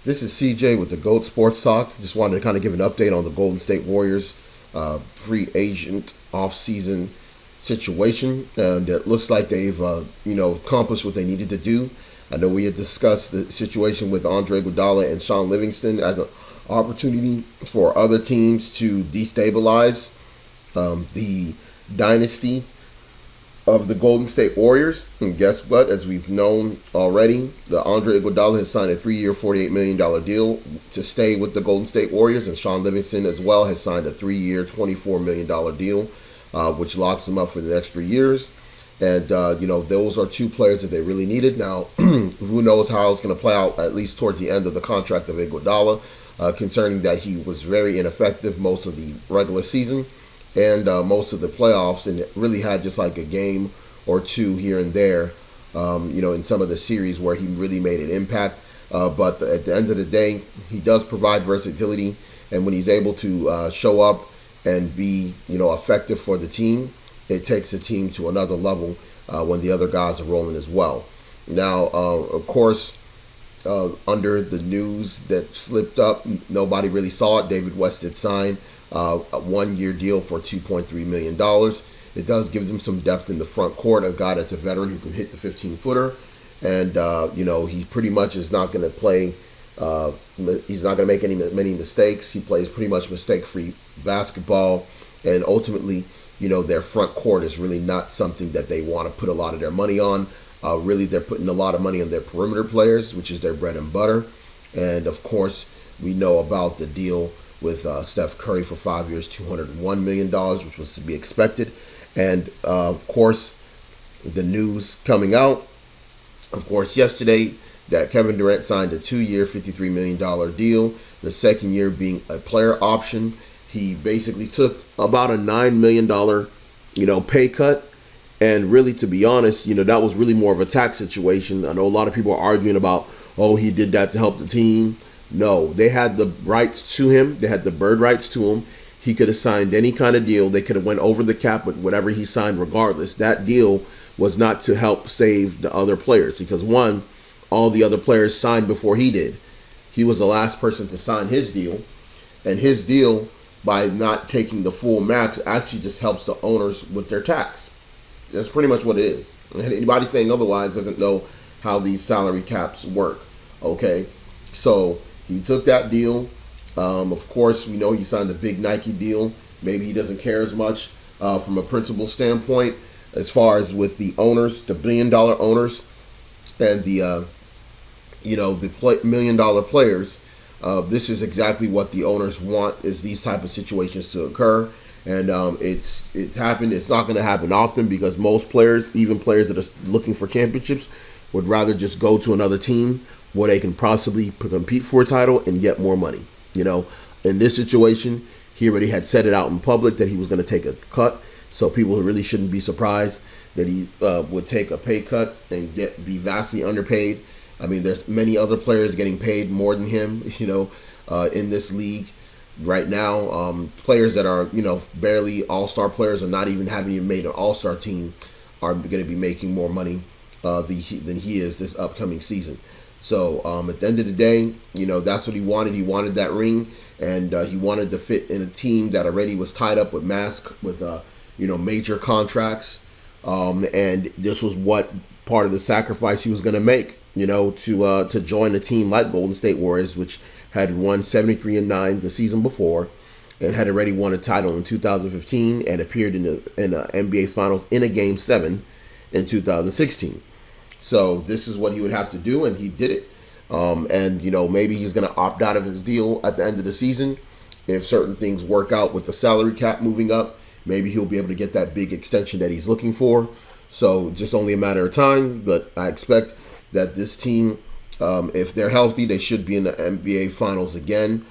This is CJ with the Gold Sports Talk. Just wanted to kind of give an update on the Golden State Warriors free agent offseason situation. And it looks like they've accomplished what they needed to do. I know we had discussed the situation with Andre Iguodala and Sean Livingston as an opportunity for other teams to destabilize the dynasty of the Golden State Warriors. And guess what? As we've known already, the Andre Iguodala has signed a 3-year, $48 million deal to stay with the Golden State Warriors, and Sean Livingston as well has signed a 3-year, $24 million deal, which locks him up for the next 3 years. And, those are two players that they really needed. Now, who knows how it's going to play out, at least towards the end of the contract of Iguodala, concerning that he was very ineffective most of the regular season and most of the playoffs, and it really had just like a game or two here and there, in some of the series where he really made an impact. But at the end of the day, he does provide versatility, and when he's able to show up and be, effective for the team, it takes the team to another level when the other guys are rolling as well. Now, of course, under the news that slipped up, nobody really saw it. David West did sign a 1-year deal for $2.3 million. It does give them some depth in the front court, a guy that's a veteran who can hit the 15-footer. And, he pretty much is not going to play, he's not going to make many mistakes. He plays pretty much mistake-free basketball. And ultimately, their front court is really not something that they want to put a lot of their money on. Really, they're putting a lot of money on their perimeter players, which is their bread and butter. And, of course, we know about the deal with Steph Curry for 5 years, $201 million, which was to be expected. And, of course, the news coming out, of course, yesterday that Kevin Durant signed a 2-year, $53 million deal, the second year being a player option. He basically took about a $9 million, pay cut. And really, to be honest, that was really more of a tax situation. I know a lot of people are arguing about, he did that to help the team. No, they had the rights to him. They had the bird rights to him. He could have signed any kind of deal. They could have went over the cap with whatever he signed regardless. That deal was not to help save the other players because, one, all the other players signed before he did. He was the last person to sign his deal. And his deal, by not taking the full max, actually just helps the owners with their tax. That's pretty much what it is. And anybody saying otherwise doesn't know how these salary caps work. Okay? So he took that deal. Of course, we know he signed the big Nike deal. Maybe he doesn't care as much from a principal standpoint as far as with the owners, the billion-dollar owners, and the million-dollar players. This is exactly what the owners want, is these type of situations to occur. And it's happened. It's not going to happen often because most players, even players that are looking for championships, would rather just go to another team where they can possibly compete for a title and get more money. In this situation, he already had said it out in public that he was going to take a cut. So people really shouldn't be surprised that he would take a pay cut and be vastly underpaid. I mean, there's many other players getting paid more than him, in this league right now. Players that are, barely all-star players or not even having even made an all-star team are going to be making more money than he is this upcoming season. So at the end of the day, that's what he wanted. He wanted that ring, and he wanted to fit in a team that already was tied up with major contracts. And this was what part of the sacrifice he was going to make, to join a team like Golden State Warriors, which had won 73-9 the season before and had already won a title in 2015 and appeared in the NBA Finals in a Game 7 in 2016. So this is what he would have to do, and he did it. Maybe he's going to opt out of his deal at the end of the season. If certain things work out with the salary cap moving up, maybe he'll be able to get that big extension that he's looking for. So just only a matter of time, but I expect that this team, if they're healthy, they should be in the NBA Finals again,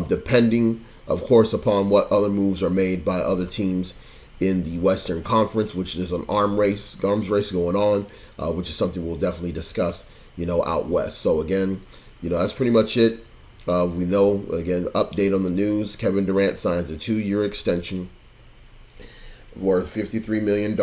depending, of course, upon what other moves are made by other teams in the Western Conference, which is an arms race going on, which is something we'll definitely discuss, out west. So again, that's pretty much it. We know, again, update on the news. Kevin Durant signs a 2-year extension worth $53 million.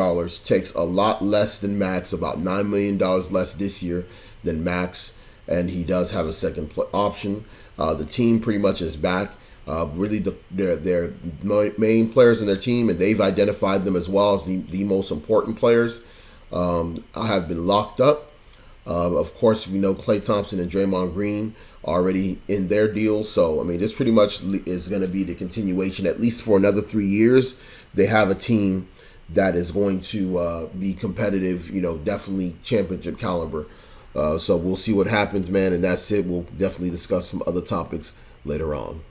Takes a lot less than max, about $9 million less this year than max. and he does have a second option. The team pretty much is back. Really, their main players in their team, and they've identified them as well as the most important players, have been locked up. Of course, we know Klay Thompson and Draymond Green are already in their deals. So, I mean, this pretty much is going to be the continuation, at least for another 3 years. They have a team that is going to be competitive, definitely championship caliber. So we'll see what happens, man. And that's it. We'll definitely discuss some other topics later on.